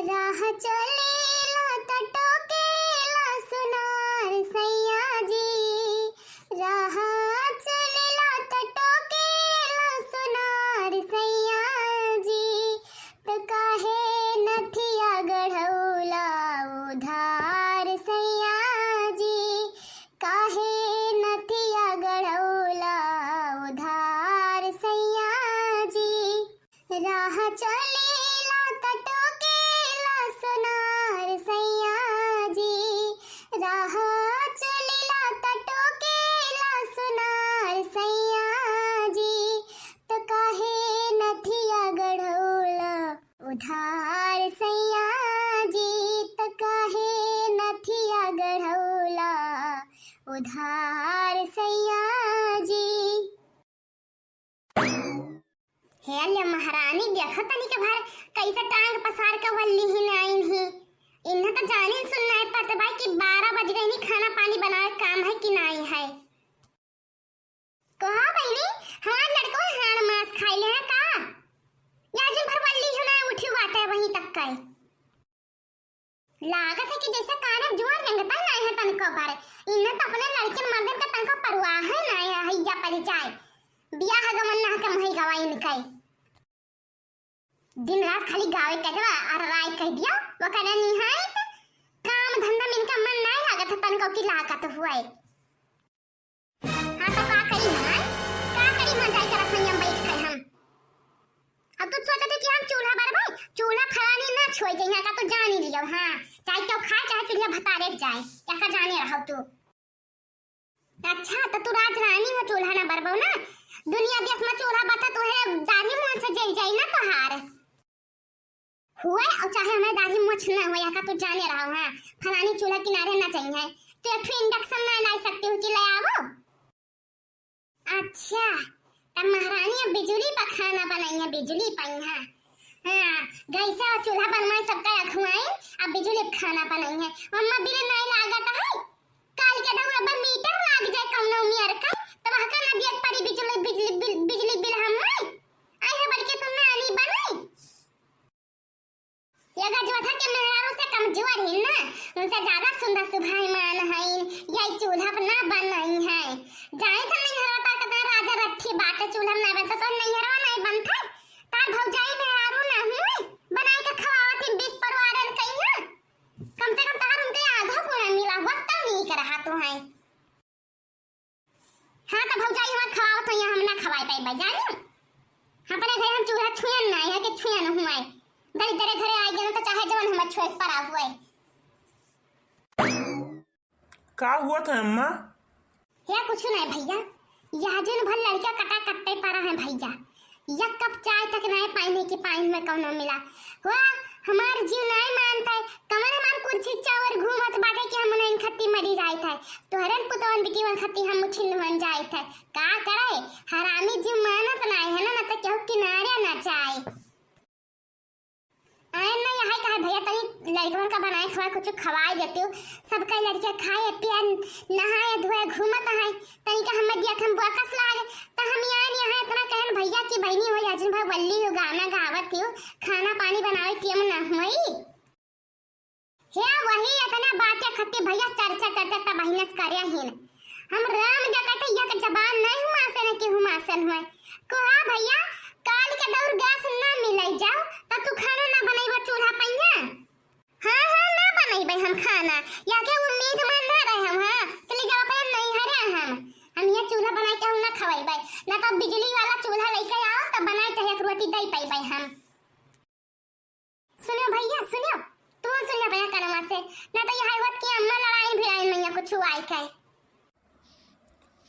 राह चलेला त टोकेला सुनार सैया जी। राह चलेला त टोकेला सुनार सैया जी। त काहे नथिया गढ़ौला उधार सैया जी। काहे नथिया गढ़ौला उधार सैया जी। राह चलेला त टोकेला सुनार सैया जी। राह चलेला त टोकेला सुनार सैया जी। त काहे नथिया गढ़ौला उधार सैया जी। त काहे नथिया गढ़ौला उधार सैया जी। हे अल्ले महारानी देखो तनी के भर कैसे टांग पसार के वल्ली ही नाइन ही। इन्हें तो जाने सुनना है पता भाई कि 12 बज गए नहीं, खाना पानी बनाए काम है कि नहीं है। कहा बहनी हमार लड़को हाड़ मांस खाई ले है का या जिन भर वल्ली ही ना उठी बात है वहीं तक का लागत है कि जैसे काना जुआ रंगता नहीं है तनको भर। इन्हें तो अपने लड़के मर्दन का तनको परवाह है नहीं है या परिचय बियाह गमन ना के मही गवाई निकाय। दिन रात खाली गावे कजवा और राय कह दिया वो करे निहायत काम धंधा में इनका मन नहीं लागत तनको की लागत हुआ है। हां तो का करी हम का करी हम जाई कर संयम बैठ कर हम। अब तो सोचते कि हम चूल्हा पर भाई चूल्हा फलानी ना छोड़ दे का तो जान ही लियो। हां चाहे तो खा चाहे चूल्हा भतारे जाए क्या का जाने रहो तू। अच्छा तो तू राज रानी हो चूल्हा ना बरबो ना दुनिया देश में चूल्हा बता तो है दाढ़ी मुंह से जल जाई ना तोहार हुए और चाहे हमें दाढ़ी मुछ ना हो या का तो जाने रहा हूं। हां फलानी चूल्हा किनारे ना चाहिए तो एक इंडक्शन ना ला सकती हो कि ले आवो। अच्छा तब महारानी अब बिजली पर खाना बनाई है बिजली पर। हां गैस और चूल्हा बनवाए सबका रखवाई अब बिजली पर खाना बनाई है। मम्मा बिल नहीं लागत है काल के दम अब मीटर लाग जाए कौनो मियर का तब हका ना दियत पड़ी बिजली बिल हम आई है बड़के तुम नानी बनाई ये गजवा के मेहरारू से कमजोर है ना उनसे ज्यादा सुंदर सुभाईमान है ये चूल्हा पर ना बनाई है। जाए तो नहीं हरता कदा राजा रठी बाटे चूल्हा ना बनता तो नहीं हरवा नहीं बनता तार भौजाई मेहरारू ना हुए बनाई के खवावती 20 परिवारन कहिया कम से कम तार उनके आधा गुना मिला वक्त नहीं कर रहा तो है। हां तो भौजाई हम खवाओ तो यहां हम ना खवाई पाई बजानी अपने घर हम चूल्हा छुयन ना है कि छुयन हुआ है दरी दरे घरे आ गए तो चाहे जवन हम छुए पर आ हुए। का हुआ था अम्मा? या कुछ नहीं भैया यह जन भर लड़का कटा कट्टे पड़ा है भैया एक कप चाय तक नहीं पानी की पानी में कौनो मिला हुआ हमार जीव नहीं मानता है कमर हमार कुर्सी चावर घूमत बाटे कि हम नहीं खत्ती मरी जाए थे तोहरन पुतवन बिकीवन खत्ती हम छिन बन जाए थे का करे हरामी जीव मानत नहीं है ना तो केहू किनारे ना चाहे आए ना यही कहा भैया तनी लड़कन का बनाए खवा कुछ खवाई देती हूँ सबका लड़के खाए पिए नहाए धोए घूमत है तनी का हम दिया हम बकस लागे तो हम यहाँ इतना कहन भैया की बहनी हो या जिन भाई बल्ली हो गाना गावत हो खाना पानी बनावे की हम ना हुई हे वही इतना बातें खत्ती भैया चर्चा त बहिनस करे हिन हम राम जगत यक जबान नहीं हुआ से न कि हुमासन हुए कोहा भैया काल के दौर गैस ना मिलै जाओ त तू खाना ना बनैबो चूल्हा पहिया। हां ना बनैबे हम खाना या के उम्मीद मान ना रहे हम। हां चले जाओ अपन नहीं हरे हम ये चूल्हा बनाए के हम ना खवाइबे ना तो बिजली वाला चूल्हा लेके आओ त बनाए चाहे रोटी दई पाइबे हम। सुनो भैया सुनो तू सुनिया भैया कनमा से ना तो यही बात की अम्मा लड़ाई भिड़ाई नहीं कुछ आई के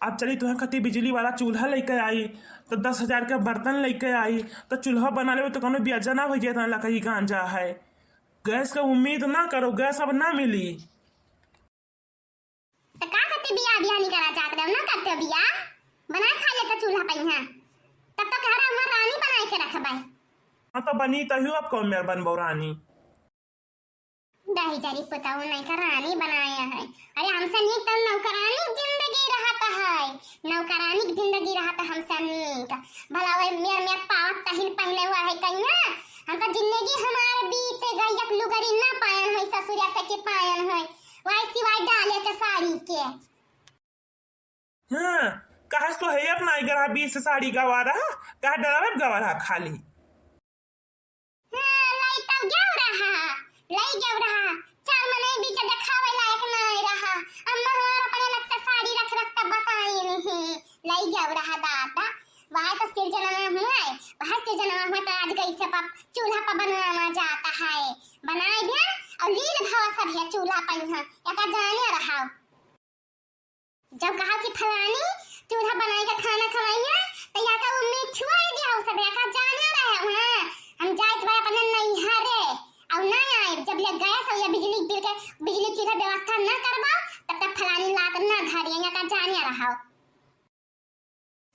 अब चली तुम्हें खती बिजली वाला चूल्हा लेकर आई तो 10,000 का बर्तन लेकर आई तो चूल्हा बना ले तो कोनो ब्याजा ना हो जाता लकड़ी गांजा है गैस का उम्मीद ना करो गैस अब ना मिली तो का करते बियाह नहीं करा चाहते ना करते बियाह बना खा लेते चूल्हा पहिया तब तक घर हम रानी बनाए के रखबे। हां तो बनी तहियो अब कौन मेर बनबो रानी दही जरी पुताऊ नहीं का रानी बनाया है अरे हमसे नहीं तब नौकरानी जिंदगी रहा जाता है, नौकरानी की जिंदगी रहा था हमसे नीक। भला वही मेर पावत तहिन पहने हुआ है कन्या, हम तो जिंदगी हमार बीत गई, एक लुगरी ना पायन है ससुरिया से के पायन है, वही सिवाय डाले के साड़ी के। हाँ, कहा तो है अपना गरा 20 साड़ी गवा रहा, कहा डरावे गवा रहा खाली। हाँ, लाई तब गव रहा, लाई गव रहा, चार मने बीच दिखावे लायक नहीं रहा। अम्मा हमारा अपने लगता साड़ी रख तब बताई नहीं, लाई गव रहा दादा। वहाँ तो सिर जनमा हुआ है, वहाँ सिर जनमा हुआ तो आज गई से चूल्हा पर बनाना जाता है, बनाए भी और लील भाव सब है चूल्हा पर यहाँ, या जाने रहा। जब कहा कि फलानी चूल्हा बनाए का खाना खवाइया तो या का उम्मीद छुआ गया हो सब, या जाने रहे वहाँ हम जाए तो अपने नहीं हरे और ना आए। जब ले गया सब या बिजली बिल के बिजली की व्यवस्था ना करवा तब तक फलानी लात ना धरिए, या का जाने रहा।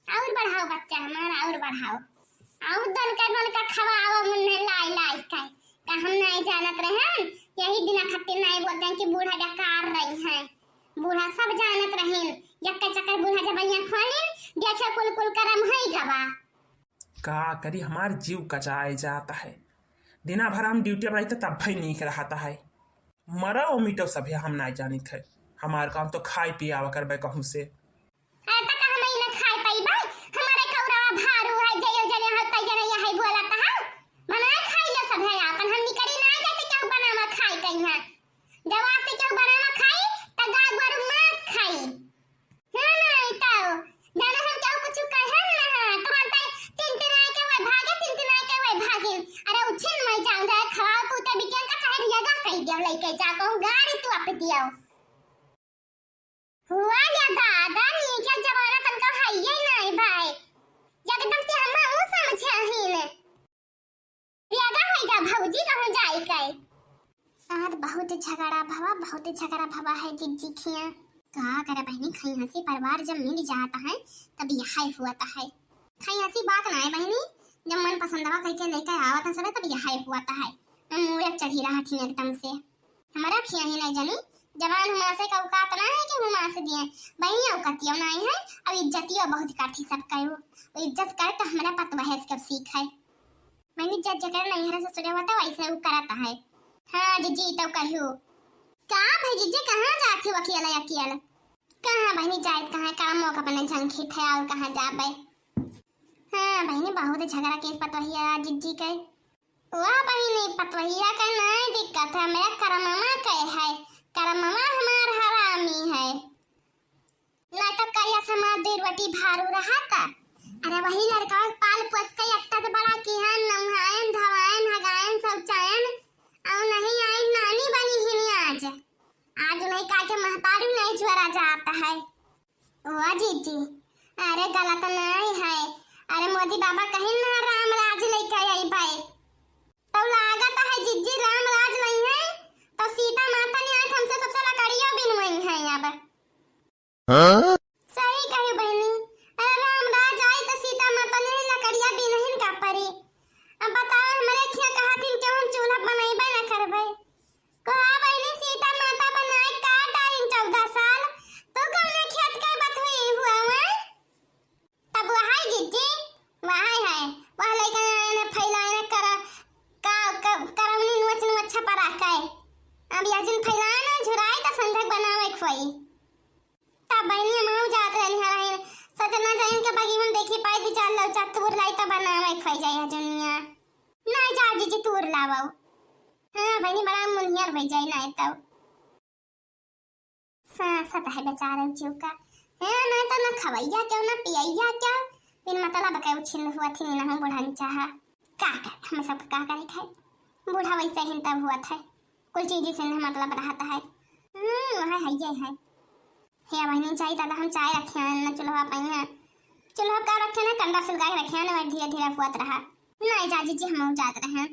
और बढ़ाओ बच्चा हमारा, और बढ़ाओ, और दन का खवाओ मुन्ने लाई लाई का हम नहीं जानत रहे। यही दिन खातिर नहीं बोलते हैं कि बूढ़ा डकार रही है, बूढ़ा सब जानत रहे। जक्का चक्कर बूढ़ा जब यहाँ खोले देखे कुल कुल करम है गवा। का करी हमार जीव कचाए जाता है, दिना भर हम ड्यूटी पर रहते तब भी नहीं रहता है। मरा और मिटो सब हम नहीं जानित है, हमार काम तो खाए पियावा करबे कहूँ से। हुआ या दादा नी क्या जमाना तनका है ये नहीं भाई, एकदम से हम ऊ समझे ही ने यादा होइगा भौजी कहूं जाई के। आज बहुत झगड़ा भवा है जिज्जी खिया, का करे बहनी खई हंसी परिवार जब मिल जाता है तब यही हुआ है। खई हंसी बात ना है बहनी, जब मन पसंदवा कह के लेके आवत है सब तब यही हुआ है। हम मुड़े चढ़ी रहा थी एकदम से, हमारा खिया ही नहीं जानी जवान हुआ से का औकात ना है कि हुआ से दिए बहनी औकातियो नहीं है। अब इज्जतियो बहुत काठी सब कहो, वो इज्जत कर तो हमारा पतवा है इसका सीख है। मैंने इज्जत जकर नहीं है ससुरे होता वैसे वो करता है। हाँ जीजी तो कहो का भाई जीजी कहाँ जाती हो अकेला अकेला, कहाँ बहनी जाए कहाँ काम मौका अपने झंखी थे और कहाँ जाबे। हाँ बहनी बहुत झगड़ा केस पतवहिया जीजी के, वाह बहनी पतवहिया का नहीं दिक्कत है, मेरा करमामा के है, करमामा हमार हरामी है। ना तो करिया समाज दूर बटी भारू रहा था, अरे वही लड़का पाल पोस के अट्टा तो बड़ा किहन नहायन धवायन हगायन सब चायन और नहीं आई नानी बनी ही आज नहीं काटे महतारी नहीं ज्वरा जाता है। वाह जीजी अरे गलत नहीं है, अरे मोदी बाबा कहीं ना राम राज लेके आई भाई तो लागत है जीजी राम राज नहीं है तो सीता माता ने आज हमसे सबसे लकड़ियां बिनवाई है यहाँ पर। हाँ? सही कही बहनी, अरे राम राज आई तो सीता माता ने लकड़ियां बिनहिन का परी। अब बताओ हमारे खिया कहा थी कि हम चूल्हा बनाइबे ना करबे, कहा बहनी सीता माता बनाए का टाइम 14 साल तो कौन खेत के बतुई हुआ है तब वहां जीजी वहां है वहां लेके फैलाने करा का करवनी नोच नोच छपरा के अब याजिन फैलाना झुराई त संधक बनावे खोई तब बहनी माऊ जात रहनी हराई सजना जाइन के बागी में देखी पाई दी चाल लव चतुर लाई त बनावे खोई जाय हजनिया नहीं जा जीजी तूर लावो। हां बहनी बड़ा मुनियर भई जाय नहीं तो सत है बेचारे चूका है ना तो ना खवैया क्यों ना पियैया क्या बिन मतलब के उछिल हुआ थी ना हम बुढ़ानी चाहा का हम सब का करे खाए बूढ़ा वैसे ही तब हुआ था कुल चीज से मतलब रहता है। वह है ये है हे बहनी चाहिए दादा हम चाय रखे हैं ना चूल्हा पाई चूल्हा का रखे ना कंडा सुलगा के रखे ना धीरे धीरे हुआ रहा नहीं जाजी जी हम जात रहे हैं।